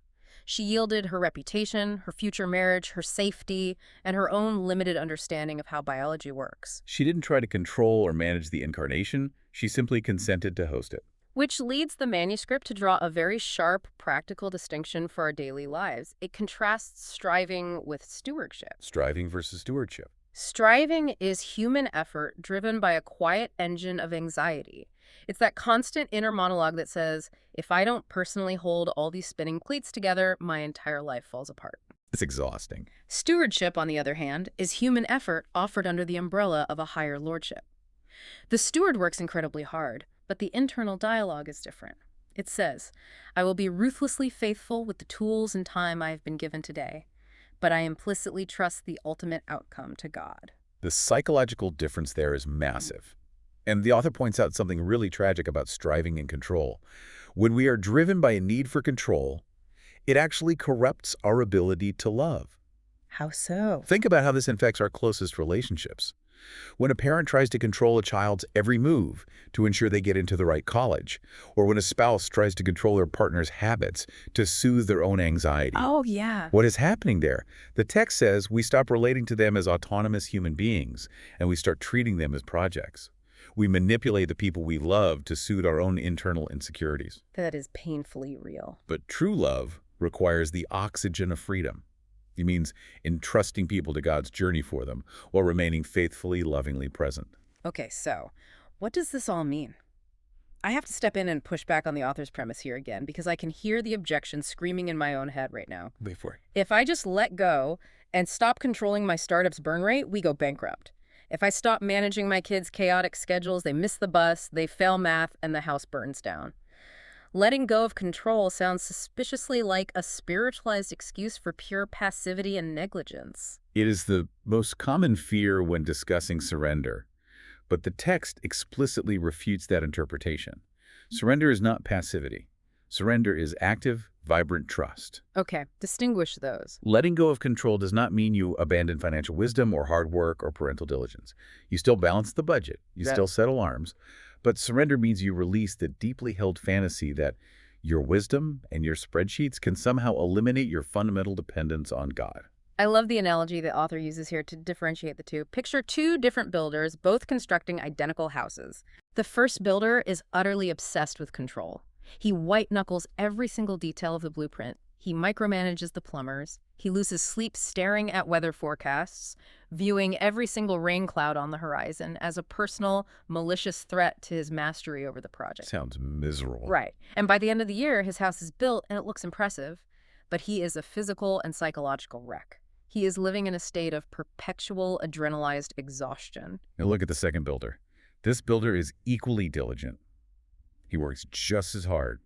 Speaker 1: She yielded her reputation, her future marriage, her safety, and her own limited understanding of how biology works.
Speaker 2: She didn't try to control or manage the incarnation. She simply consented to host it.
Speaker 1: Which leads the manuscript to draw a very sharp, practical distinction for our daily lives. It contrasts striving with stewardship.
Speaker 2: Striving versus stewardship.
Speaker 1: Striving is human effort driven by a quiet engine of anxiety. It's that constant inner monologue that says, if I don't personally hold all these spinning cleats together, my entire life falls apart.
Speaker 2: It's exhausting.
Speaker 1: Stewardship, on the other hand, is human effort offered under the umbrella of a higher lordship. The steward works incredibly hard, but the internal dialogue is different. It says, I will be ruthlessly faithful with the tools and time I have been given today, but I implicitly trust the ultimate outcome to God.
Speaker 2: The psychological difference there is massive. And the author points out something really tragic about striving and control. When we are driven by a need for control, it actually corrupts our ability to love.
Speaker 1: How so?
Speaker 2: Think about how this affects our closest relationships. When a parent tries to control a child's every move to ensure they get into the right college, or when a spouse tries to control their partner's habits to soothe their own anxiety.
Speaker 1: Oh, yeah.
Speaker 2: What is happening there? The text says we stop relating to them as autonomous human beings, and we start treating them as projects. We manipulate the people we love to soothe our own internal insecurities.
Speaker 1: That is painfully real.
Speaker 2: But true love requires the oxygen of freedom. It means entrusting people to God's journey for them while remaining faithfully, lovingly present.
Speaker 1: Okay, so what does this all mean? I have to step in and push back on the author's premise here again because I can hear the objection screaming in my own head right now.
Speaker 2: Wait for it.
Speaker 1: If I just let go and stop controlling my startup's burn rate, we go bankrupt. If I stop managing my kids' chaotic schedules, they miss the bus, they fail math, and the house burns down. Letting go of control sounds suspiciously like a spiritualized excuse for pure passivity and negligence.
Speaker 2: It is the most common fear when discussing surrender, but the text explicitly refutes that interpretation. Surrender is not passivity. Surrender is active, vibrant trust.
Speaker 1: Okay, distinguish those.
Speaker 2: Letting go of control does not mean you abandon financial wisdom or hard work or parental diligence. You still balance the budget. You still set alarms. But surrender means you release the deeply held fantasy that your wisdom and your spreadsheets can somehow eliminate your fundamental dependence on God.
Speaker 1: I love the analogy the author uses here to differentiate the two. Picture two different builders, both constructing identical houses. The first builder is utterly obsessed with control. He white-knuckles every single detail of the blueprint. He micromanages the plumbers. He loses sleep staring at weather forecasts, viewing every single rain cloud on the horizon as a personal, malicious threat to his mastery over the project.
Speaker 2: Sounds miserable.
Speaker 1: Right. And by the end of the year, his house is built and it looks impressive, but he is a physical and psychological wreck. He is living in a state of perpetual adrenalized exhaustion.
Speaker 2: Now look at the second builder. This builder is equally diligent. He works just as hard.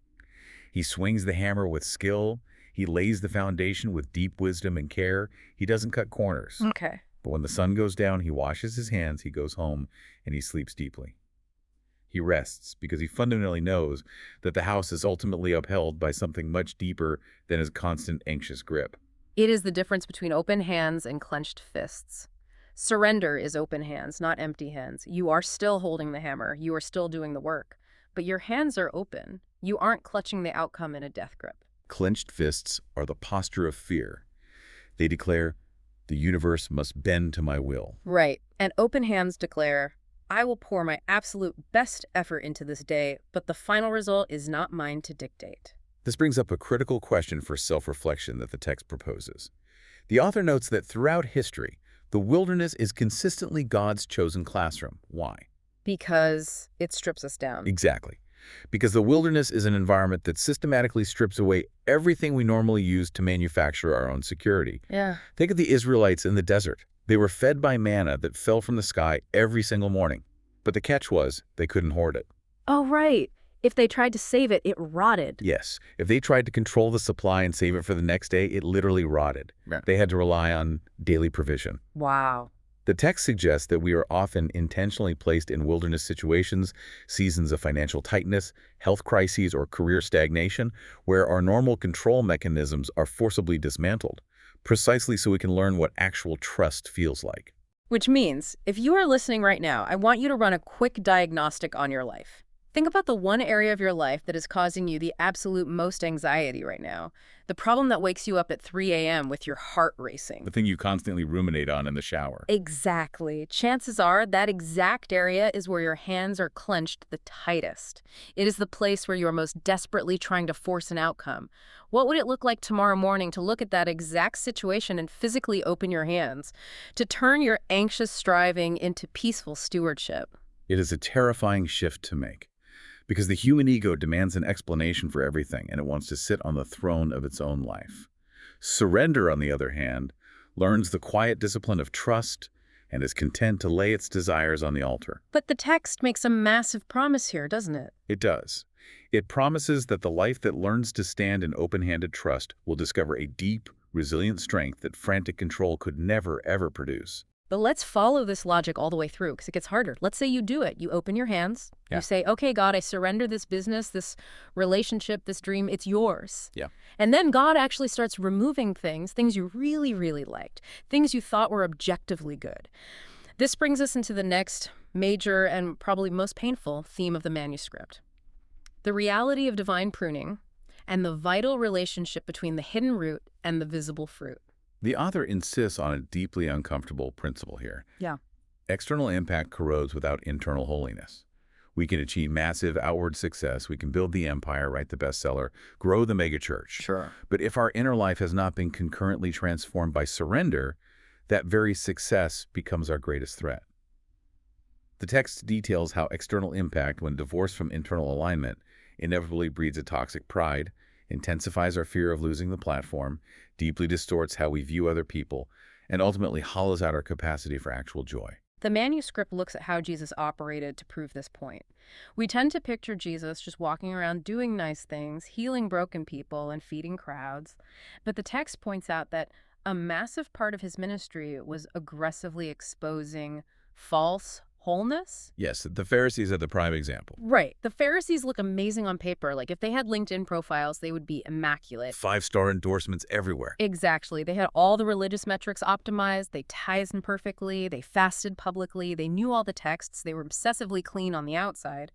Speaker 2: He swings the hammer with skill. He lays the foundation with deep wisdom and care. He doesn't cut corners.
Speaker 1: Okay.
Speaker 2: But when the sun goes down, he washes his hands, he goes home, and he sleeps deeply. He rests because he fundamentally knows that the house is ultimately upheld by something much deeper than his constant anxious grip.
Speaker 1: It is the difference between open hands and clenched fists. Surrender is open hands, not empty hands. You are still holding the hammer. You are still doing the work. But your hands are open. You aren't clutching the outcome in a death grip.
Speaker 2: Clenched fists are the posture of fear. They declare, the universe must bend to my will.
Speaker 1: Right. And open hands declare, I will pour my absolute best effort into this day, but the final result is not mine to dictate.
Speaker 2: This brings up a critical question for self-reflection that the text proposes. The author notes that throughout history, the wilderness is consistently God's chosen classroom. Why?
Speaker 1: Because it strips us down.
Speaker 2: Exactly. Because the wilderness is an environment that systematically strips away everything we normally use to manufacture our own security.
Speaker 1: Yeah.
Speaker 2: Think of the Israelites in the desert. They were fed by manna that fell from the sky every single morning. But the catch was, they couldn't hoard it.
Speaker 1: Oh, right. If they tried to save it, it rotted.
Speaker 2: Yes. If they tried to control the supply and save it for the next day, it literally rotted. Yeah. They had to rely on daily provision.
Speaker 1: Wow.
Speaker 2: The text suggests that we are often intentionally placed in wilderness situations, seasons of financial tightness, health crises, or career stagnation, where our normal control mechanisms are forcibly dismantled, precisely so we can learn what actual trust feels like.
Speaker 1: Which means, if you are listening right now, I want you to run a quick diagnostic on your life. Think about the one area of your life that is causing you the absolute most anxiety right now. The problem that wakes you up at 3 a.m. with your heart
Speaker 2: The
Speaker 1: racing.
Speaker 2: thing you constantly ruminate on in the shower.
Speaker 1: Exactly. Chances are that exact area is where your hands are clenched the tightest. It is the place where you are most desperately trying to force an outcome. What would it look like tomorrow morning to look at that exact situation and physically open your hands, to turn your anxious striving into peaceful stewardship?
Speaker 2: It is a terrifying shift to make, because the human ego demands an explanation for everything, and it wants to sit on the throne of its own life. Surrender, on the other hand, learns the quiet discipline of trust and is content to lay its desires on the altar.
Speaker 1: But the text makes a massive promise here, doesn't it?
Speaker 2: It does. It promises that the life that learns to stand in open-handed trust will discover a deep, resilient strength that frantic control could never, ever produce.
Speaker 1: But let's follow this logic all the way through because it gets harder. Let's say you do it. You open your hands.
Speaker 2: Yeah.
Speaker 1: You say, okay, God, I surrender this business, this relationship, this dream. It's yours.
Speaker 2: Yeah.
Speaker 1: And then God actually starts removing things you really, really liked, things you thought were objectively good. This brings us into the next major and probably most painful theme of the manuscript: the reality of divine pruning and the vital relationship between the hidden root and the visible fruit.
Speaker 2: The author insists on a deeply uncomfortable principle here.
Speaker 1: Yeah.
Speaker 2: External impact corrodes without internal holiness. We can achieve massive outward success, we can build the empire, write the bestseller, grow the megachurch.
Speaker 1: Sure.
Speaker 2: But if our inner life has not been concurrently transformed by surrender, that very success becomes our greatest threat. The text details how external impact, when divorced from internal alignment, inevitably breeds a toxic pride, intensifies our fear of losing the platform, deeply distorts how we view other people, and ultimately hollows out our capacity for actual joy.
Speaker 1: The manuscript looks at how Jesus operated to prove this point. We tend to picture Jesus just walking around doing nice things, healing broken people, and feeding crowds. But the text points out that a massive part of his ministry was aggressively exposing false wholeness.
Speaker 2: Yes, the Pharisees are the prime example.
Speaker 1: Right. The Pharisees look amazing on paper. Like if they had LinkedIn profiles, they would be immaculate.
Speaker 2: 5-star endorsements everywhere.
Speaker 1: Exactly. They had all the religious metrics optimized. They tithed perfectly. They fasted publicly. They knew all the texts. They were obsessively clean on the outside.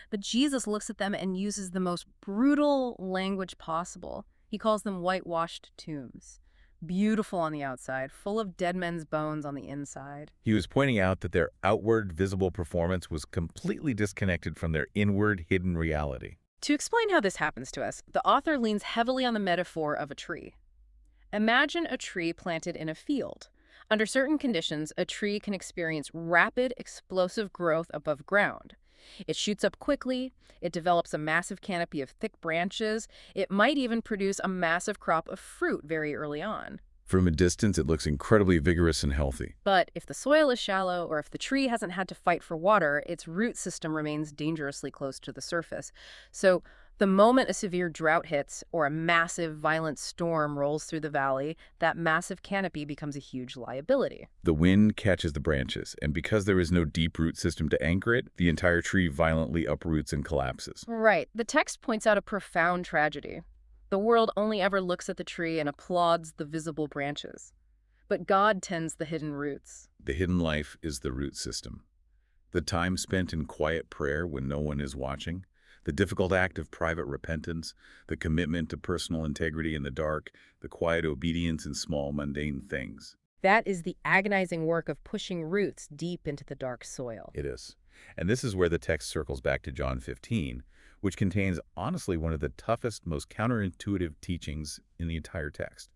Speaker 1: But Jesus looks at them and uses the most brutal language possible. He calls them whitewashed tombs. Beautiful on the outside, full of dead men's bones on the inside.
Speaker 2: He was pointing out that their outward visible performance was completely disconnected from their inward hidden reality.
Speaker 1: To explain how this happens to us, the author leans heavily on the metaphor of a tree. Imagine a tree planted in a field. Under certain conditions, a tree can experience rapid, explosive growth above ground. It shoots up quickly, it develops a massive canopy of thick branches, it might even produce a massive crop of fruit very early on.
Speaker 2: From a distance, it looks incredibly vigorous and healthy.
Speaker 1: But if the soil is shallow or if the tree hasn't had to fight for water, its root system remains dangerously close to the surface. So the moment a severe drought hits or a massive, violent storm rolls through the valley, that massive canopy becomes a huge liability.
Speaker 2: The wind catches the branches, and because there is no deep root system to anchor it, the entire tree violently uproots and collapses.
Speaker 1: Right. The text points out a profound tragedy. The world only ever looks at the tree and applauds the visible branches. But God tends the hidden roots.
Speaker 2: The hidden life is the root system. The time spent in quiet prayer when no one is watching, the difficult act of private repentance, the commitment to personal integrity in the dark, the quiet obedience in small, mundane things.
Speaker 1: That is the agonizing work of pushing roots deep into the dark soil.
Speaker 2: It is. And this is where the text circles back to John 15, which contains, honestly, one of the toughest, most counterintuitive teachings in the entire text.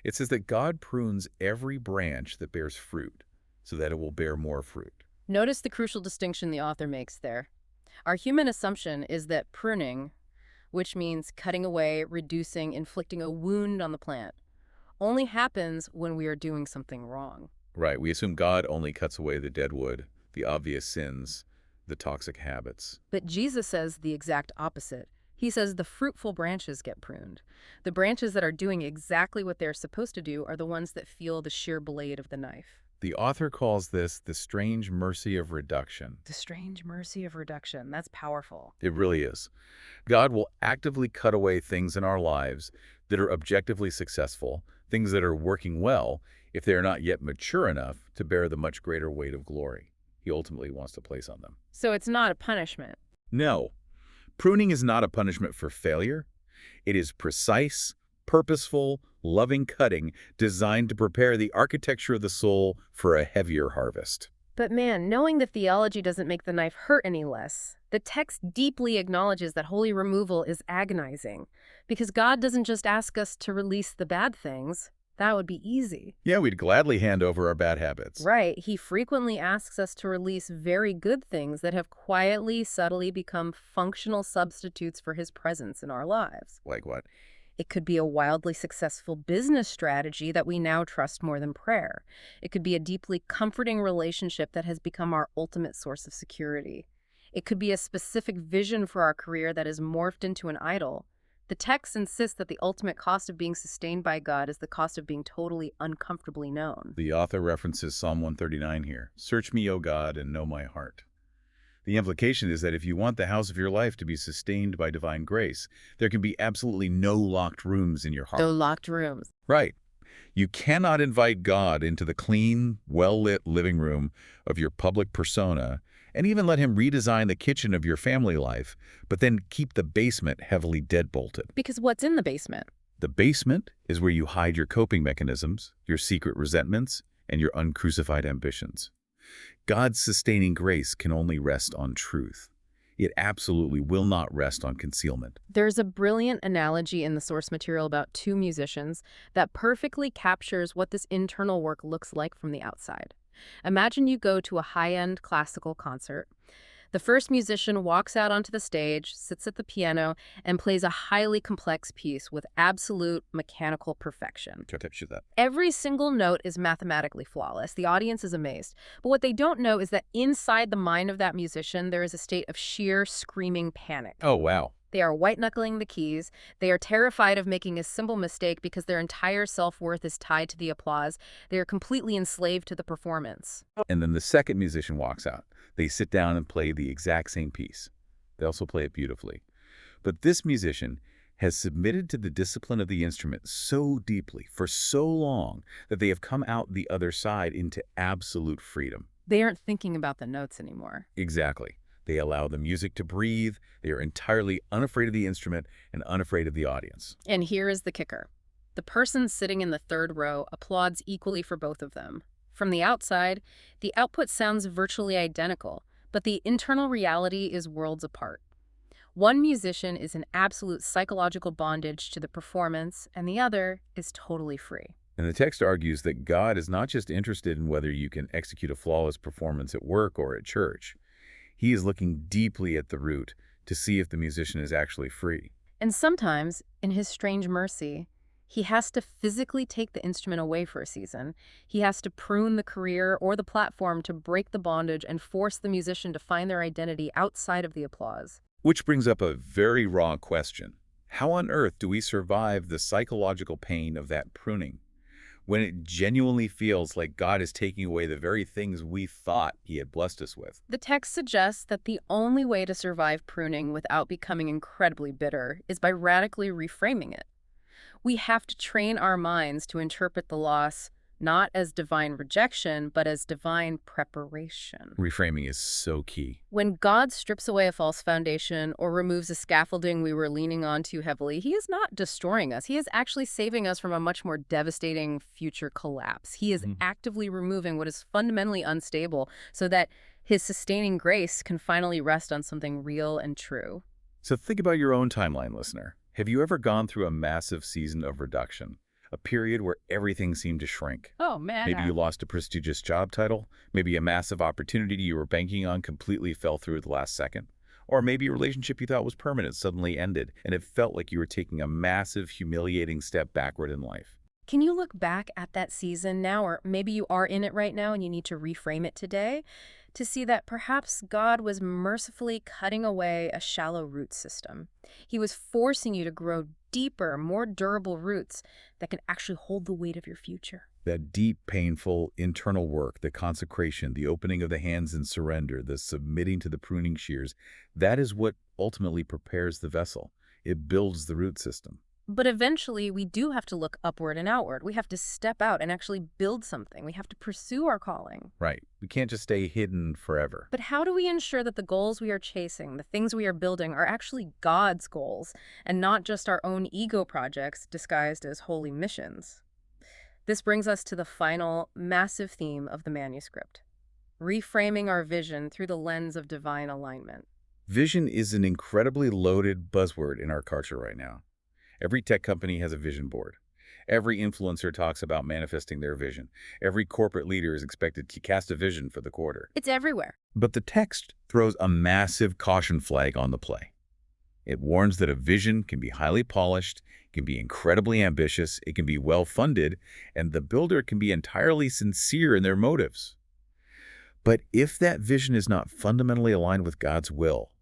Speaker 2: It says that God prunes every branch that bears fruit so that it will bear more fruit.
Speaker 1: Notice the crucial distinction the author makes there. Our human assumption is that pruning, which means cutting away, reducing, inflicting a wound on the plant, only happens when we are doing something wrong.
Speaker 2: Right. We assume God only cuts away the dead wood, the obvious sins, the toxic habits.
Speaker 1: But Jesus says the exact opposite. He says the fruitful branches get pruned. The branches that are doing exactly what they're supposed to do are the ones that feel the sheer blade of the knife.
Speaker 2: The author calls this the strange mercy of reduction.
Speaker 1: The strange mercy of reduction. That's powerful.
Speaker 2: It really is. God will actively cut away things in our lives that are objectively successful, things that are working well, if they are not yet mature enough to bear the much greater weight of glory He ultimately wants to place on them.
Speaker 1: So it's not a punishment.
Speaker 2: No, pruning is not a punishment for failure. It is precise, purposeful, loving cutting designed to prepare the architecture of the soul for a heavier harvest.
Speaker 1: But man, knowing the theology doesn't make the knife hurt any less. The text deeply acknowledges that holy removal is agonizing, because God doesn't just ask us to release the bad things. That would be easy.
Speaker 2: Yeah, we'd gladly hand over our bad habits.
Speaker 1: Right, he frequently asks us to release very good things that have quietly, subtly become functional substitutes for his presence in our lives.
Speaker 2: Like what?
Speaker 1: It could be a wildly successful business strategy that we now trust more than prayer. It could be a deeply comforting relationship that has become our ultimate source of security. It could be a specific vision for our career that is morphed into an idol. The text insists that the ultimate cost of being sustained by God is the cost of being totally uncomfortably known.
Speaker 2: The author references Psalm 139 here. Search me, O God, and know my heart. The implication is that if you want the house of your life to be sustained by divine grace, there can be absolutely no locked rooms in your heart.
Speaker 1: No locked rooms.
Speaker 2: Right. You cannot invite God into the clean, well-lit living room of your public persona and even let him redesign the kitchen of your family life, but then keep the basement heavily deadbolted.
Speaker 1: Because what's in the basement?
Speaker 2: The basement is where you hide your coping mechanisms, your secret resentments, and your uncrucified ambitions. God's sustaining grace can only rest on truth. It absolutely will not rest on concealment.
Speaker 1: There's a brilliant analogy in the source material about two musicians that perfectly captures what this internal work looks like from the outside. Imagine you go to a high-end classical concert. The first musician walks out onto the stage, sits at the piano, and plays a highly complex piece with absolute mechanical perfection.
Speaker 2: That.
Speaker 1: Every single note is mathematically flawless. The audience is amazed. But what they don't know is that inside the mind of that musician, there is a state of sheer screaming panic.
Speaker 2: Oh, wow.
Speaker 1: They are white-knuckling the keys. They are terrified of making a simple mistake because their entire self-worth is tied to the applause. They are completely enslaved to the performance.
Speaker 2: And then the second musician walks out. They sit down and play the exact same piece. They also play it beautifully. But this musician has submitted to the discipline of the instrument so deeply for so long that they have come out the other side into absolute freedom.
Speaker 1: They aren't thinking about the notes anymore.
Speaker 2: Exactly. They allow the music to breathe. They are entirely unafraid of the instrument and unafraid of the audience.
Speaker 1: And here is the kicker. The person sitting in the third row applauds equally for both of them. From the outside, the output sounds virtually identical, but the internal reality is worlds apart. One musician is in absolute psychological bondage to the performance, and the other is totally free.
Speaker 2: And the text argues that God is not just interested in whether you can execute a flawless performance at work or at church. He is looking deeply at the root to see if the musician is actually free.
Speaker 1: And sometimes, in his strange mercy, he has to physically take the instrument away for a season. He has to prune the career or the platform to break the bondage and force the musician to find their identity outside of the applause.
Speaker 2: Which brings up a very raw question. How on earth do we survive the psychological pain of that pruning when it genuinely feels like God is taking away the very things we thought he had blessed us with?
Speaker 1: The text suggests that the only way to survive pruning without becoming incredibly bitter is by radically reframing it. We have to train our minds to interpret the loss not as divine rejection, but as divine preparation.
Speaker 2: Reframing is so key.
Speaker 1: When God strips away a false foundation or removes a scaffolding we were leaning on too heavily, he is not destroying us. He is actually saving us from a much more devastating future collapse. He is actively removing what is fundamentally unstable so that his sustaining grace can finally rest on something real and true.
Speaker 2: So think about your own timeline, listener. Have you ever gone through a massive season of reduction? A period where everything seemed to shrink.
Speaker 1: Oh, man.
Speaker 2: Maybe you lost a prestigious job title. Maybe a massive opportunity you were banking on completely fell through at the last second. Or maybe a relationship you thought was permanent suddenly ended, and it felt like you were taking a massive, humiliating step backward in life.
Speaker 1: Can you look back at that season now, or maybe you are in it right now and you need to reframe it today, to see that perhaps God was mercifully cutting away a shallow root system. He was forcing you to grow deeper, more durable roots that can actually hold the weight of your future.
Speaker 2: That deep, painful, internal work, the consecration, the opening of the hands in surrender, the submitting to the pruning shears, that is what ultimately prepares the vessel. It builds the root system.
Speaker 1: But eventually, we do have to look upward and outward. We have to step out and actually build something. We have to pursue our calling.
Speaker 2: Right. We can't just stay hidden forever.
Speaker 1: But how do we ensure that the goals we are chasing, the things we are building, are actually God's goals and not just our own ego projects disguised as holy missions? This brings us to the final, massive theme of the manuscript: reframing our vision through the lens of divine alignment.
Speaker 2: Vision is an incredibly loaded buzzword in our culture right now. Every tech company has a vision board. Every influencer talks about manifesting their vision. Every corporate leader is expected to cast a vision for the quarter.
Speaker 1: It's everywhere.
Speaker 2: But the text throws a massive caution flag on the play. It warns that a vision can be highly polished, can be incredibly ambitious, it can be well-funded, and the builder can be entirely sincere in their motives. But if that vision is not fundamentally aligned with God's will,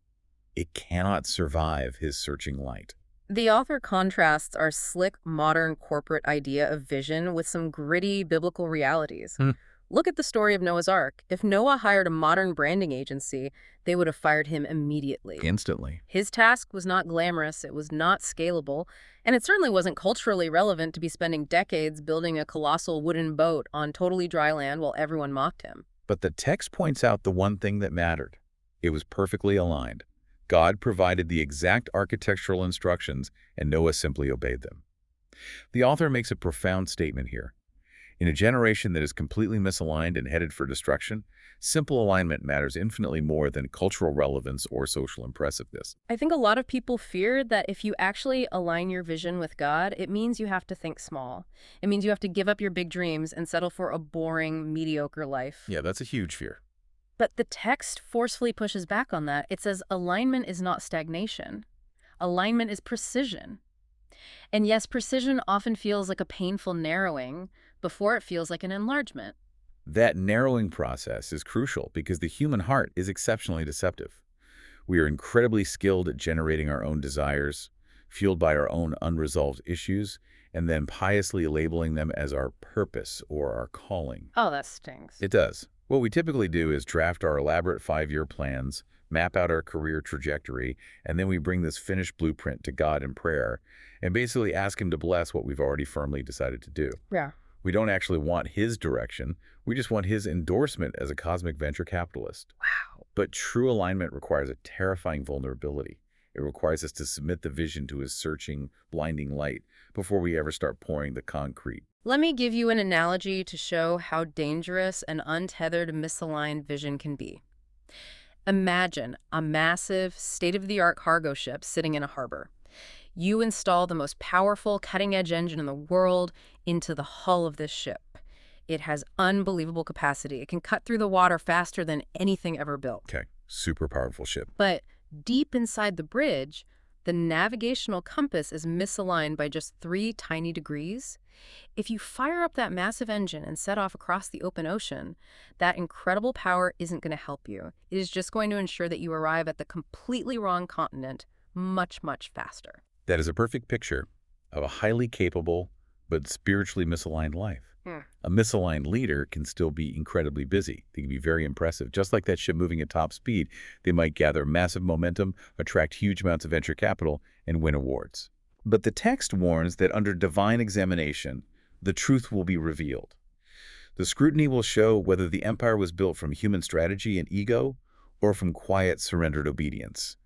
Speaker 2: it cannot survive his searching light.
Speaker 1: The author contrasts our slick, modern corporate idea of vision with some gritty biblical realities. Look at the story of Noah's Ark. If Noah hired a modern branding agency, they would have fired him immediately.
Speaker 2: Instantly.
Speaker 1: His task was not glamorous, it was not scalable, and it certainly wasn't culturally relevant to be spending decades building a colossal wooden boat on totally dry land while everyone mocked him.
Speaker 2: But the text points out the one thing that mattered. It was perfectly aligned. God provided the exact architectural instructions, and Noah simply obeyed them. The author makes a profound statement here. In a generation that is completely misaligned and headed for destruction, simple alignment matters infinitely more than cultural relevance or social impressiveness.
Speaker 1: I think a lot of people fear that if you actually align your vision with God, it means you have to think small. It means you have to give up your big dreams and settle for a boring, mediocre life.
Speaker 2: Yeah, that's a huge fear.
Speaker 1: But the text forcefully pushes back on that. It says alignment is not stagnation. Alignment is precision. And yes, precision often feels like a painful narrowing before it feels like an enlargement.
Speaker 2: That narrowing process is crucial because the human heart is exceptionally deceptive. We are incredibly skilled at generating our own desires, fueled by our own unresolved issues, and then piously labeling them as our purpose or our calling.
Speaker 1: Oh, that stings.
Speaker 2: It does. What we typically do is draft our elaborate 5-year plans, map out our career trajectory, and then we bring this finished blueprint to God in prayer and basically ask him to bless what we've already firmly decided to do.
Speaker 1: Yeah.
Speaker 2: We don't actually want his direction. We just want his endorsement as a cosmic venture capitalist.
Speaker 1: Wow.
Speaker 2: But true alignment requires a terrifying vulnerability. It requires us to submit the vision to his searching, blinding light before we ever start pouring the concrete.
Speaker 1: Let me give you an analogy to show how dangerous an untethered, misaligned vision can be. Imagine a massive, state-of-the-art cargo ship sitting in a harbor. You install the most powerful, cutting-edge engine in the world into the hull of this ship. It has unbelievable capacity. It can cut through the water faster than anything ever built.
Speaker 2: Okay, super powerful ship.
Speaker 1: But deep inside the bridge, the navigational compass is misaligned by just 3 tiny degrees. If you fire up that massive engine and set off across the open ocean, that incredible power isn't going to help you. It is just going to ensure that you arrive at the completely wrong continent much, much faster.
Speaker 2: That is a perfect picture of a highly capable but spiritually misaligned life. A misaligned leader can still be incredibly busy. They can be very impressive. Just like that ship moving at top speed, they might gather massive momentum, attract huge amounts of venture capital, and win awards. But the text warns that under divine examination, the truth will be revealed. The scrutiny will show whether the empire was built from human strategy and ego or from quiet, surrendered obedience.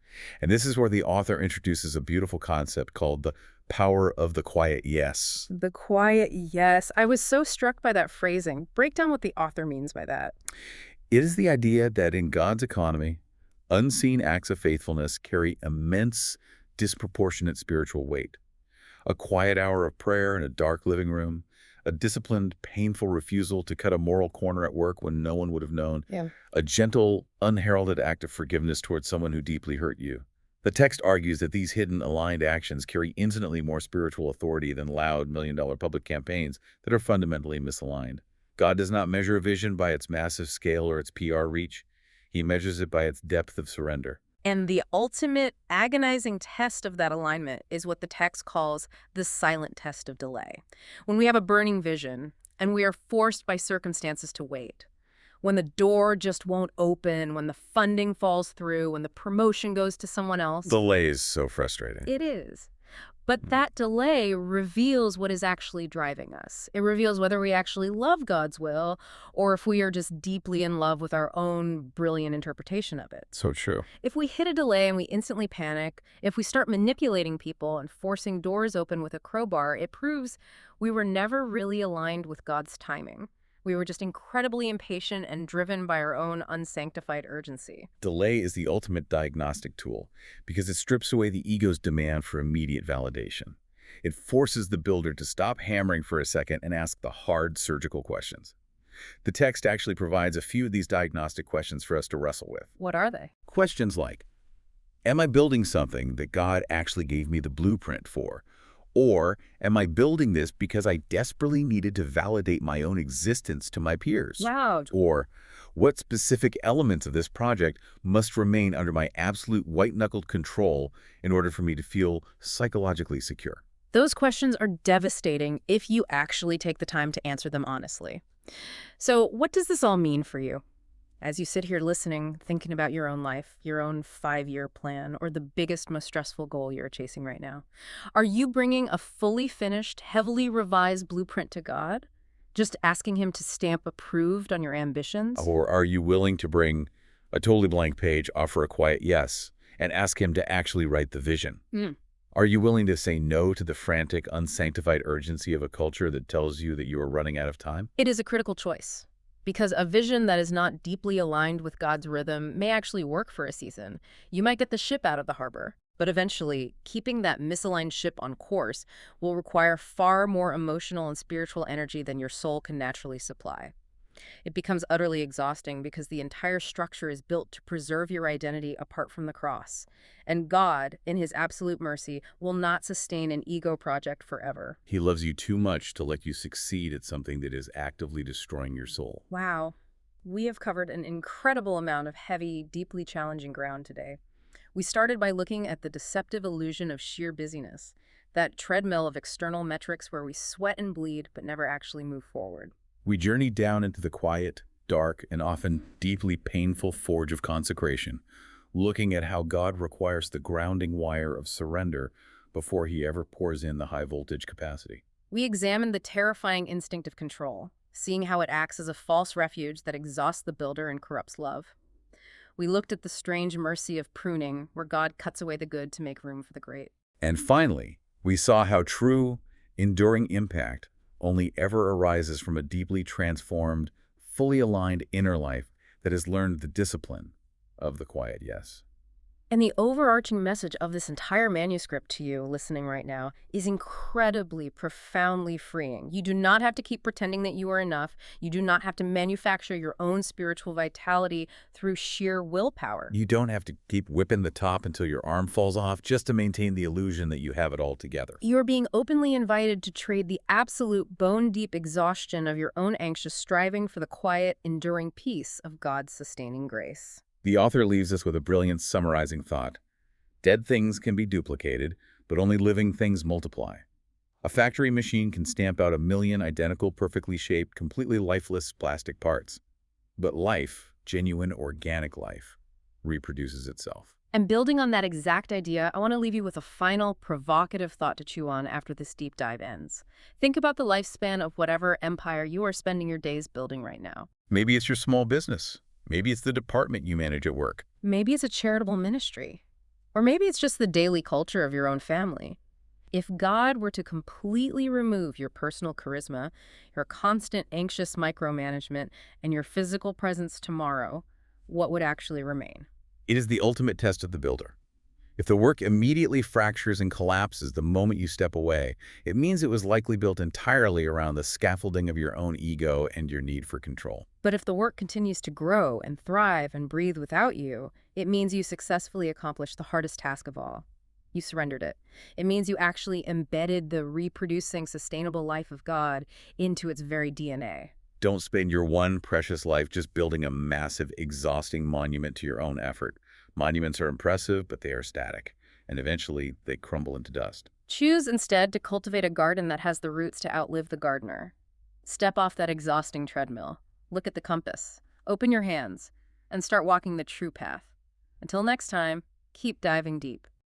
Speaker 2: And this is where the author introduces a beautiful concept called the power of the quiet yes.
Speaker 1: The quiet yes. I was so struck by that phrasing. Break down what the author means by that.
Speaker 2: It is the idea that in God's economy, unseen acts of faithfulness carry immense, disproportionate spiritual weight. A quiet hour of prayer in a dark living room, a disciplined, painful refusal to cut a moral corner at work when no one would have known, a gentle, unheralded act of forgiveness towards someone who deeply hurt you. The text argues that these hidden, aligned actions carry infinitely more spiritual authority than loud, million-dollar public campaigns that are fundamentally misaligned. God does not measure a vision by its massive scale or its PR reach. He measures it by its depth of surrender. And
Speaker 1: the ultimate agonizing test of that alignment is what the text calls the silent test of delay. When we have a burning vision and we are forced by circumstances to wait, when the door just won't open, when the funding falls through, when the promotion goes to someone else.
Speaker 2: Delay is so frustrating.
Speaker 1: It is. But that delay reveals what is actually driving us. It reveals whether we actually love God's will or if we are just deeply in love with our own brilliant interpretation of it.
Speaker 2: So true.
Speaker 1: If we hit a delay and we instantly panic, if we start manipulating people and forcing doors open with a crowbar, it proves we were never really aligned with God's timing. We were just incredibly impatient and driven by our own unsanctified urgency.
Speaker 2: Delay is the ultimate diagnostic tool because it strips away the ego's demand for immediate validation. It forces the builder to stop hammering for a second and ask the hard surgical questions. The text actually provides a few of these diagnostic questions for us to wrestle with.
Speaker 1: What are they?
Speaker 2: Questions like, am I building something that God actually gave me the blueprint for? Or am I building this because I desperately needed to validate my own existence to my peers?
Speaker 1: Wow.
Speaker 2: Or what specific elements of this project must remain under my absolute white-knuckled control in order for me to feel psychologically secure?
Speaker 1: Those questions are devastating if you actually take the time to answer them honestly. So what does this all mean for you? As you sit here listening, thinking about your own life, your own 5-year plan, or the biggest, most stressful goal you're chasing right now, are you bringing a fully finished, heavily revised blueprint to God? Just asking him to stamp approved on your ambitions?
Speaker 2: Or are you willing to bring a totally blank page, offer a quiet yes, and ask him to actually write the vision? Are you willing to say no to the frantic, unsanctified urgency of a culture that tells you that you are running out of time?
Speaker 1: It is a critical choice. Because a vision that is not deeply aligned with God's rhythm may actually work for a season. You might get the ship out of the harbor, but eventually, keeping that misaligned ship on course will require far more emotional and spiritual energy than your soul can naturally supply. It becomes utterly exhausting because the entire structure is built to preserve your identity apart from the cross. And God, in his absolute mercy, will not sustain an ego project forever.
Speaker 2: He loves you too much to let you succeed at something that is actively destroying your soul.
Speaker 1: Wow. We have covered an incredible amount of heavy, deeply challenging ground today. We started by looking at the deceptive illusion of sheer busyness, that treadmill of external metrics where we sweat and bleed but never actually move forward.
Speaker 2: We journeyed down into the quiet, dark, and often deeply painful forge of consecration, looking at how God requires the grounding wire of surrender before he ever pours in the high-voltage capacity.
Speaker 1: We examined the terrifying instinct of control, seeing how it acts as a false refuge that exhausts the builder and corrupts love. We looked at the strange mercy of pruning, where God cuts away the good to make room for the great.
Speaker 2: And finally, we saw how true, enduring impact only ever arises from a deeply transformed, fully aligned inner life that has learned the discipline of the quiet yes.
Speaker 1: And the overarching message of this entire manuscript to you listening right now is incredibly, profoundly freeing. You do not have to keep pretending that you are enough. You do not have to manufacture your own spiritual vitality through sheer willpower.
Speaker 2: You don't have to keep whipping the top until your arm falls off just to maintain the illusion that you have it all together.
Speaker 1: You're being openly invited to trade the absolute bone-deep exhaustion of your own anxious striving for the quiet, enduring peace of God's sustaining grace.
Speaker 2: The author leaves us with a brilliant summarizing thought. Dead things can be duplicated, but only living things multiply. A factory machine can stamp out 1,000,000 identical, perfectly shaped, completely lifeless plastic parts. But life, genuine organic life, reproduces itself.
Speaker 1: And building on that exact idea, I want to leave you with a final provocative thought to chew on after this deep dive ends. Think about the lifespan of whatever empire you are spending your days building right now.
Speaker 2: Maybe it's your small business. Maybe it's the department you manage at work.
Speaker 1: Maybe it's a charitable ministry. Or maybe it's just the daily culture of your own family. If God were to completely remove your personal charisma, your constant anxious micromanagement, and your physical presence tomorrow, what would actually remain?
Speaker 2: It is the ultimate test of the builder. If the work immediately fractures and collapses the moment you step away, it means it was likely built entirely around the scaffolding of your own ego and your need for control.
Speaker 1: But if the work continues to grow and thrive and breathe without you, it means you successfully accomplished the hardest task of all. You surrendered it. It means you actually embedded the reproducing, sustainable life of God into its very DNA.
Speaker 2: Don't spend your one precious life just building a massive, exhausting monument to your own effort. Monuments are impressive, but they are static, and eventually they crumble into dust.
Speaker 1: Choose instead to cultivate a garden that has the roots to outlive the gardener. Step off that exhausting treadmill. Look at the compass. Open your hands and start walking the true path. Until next time, keep diving deep.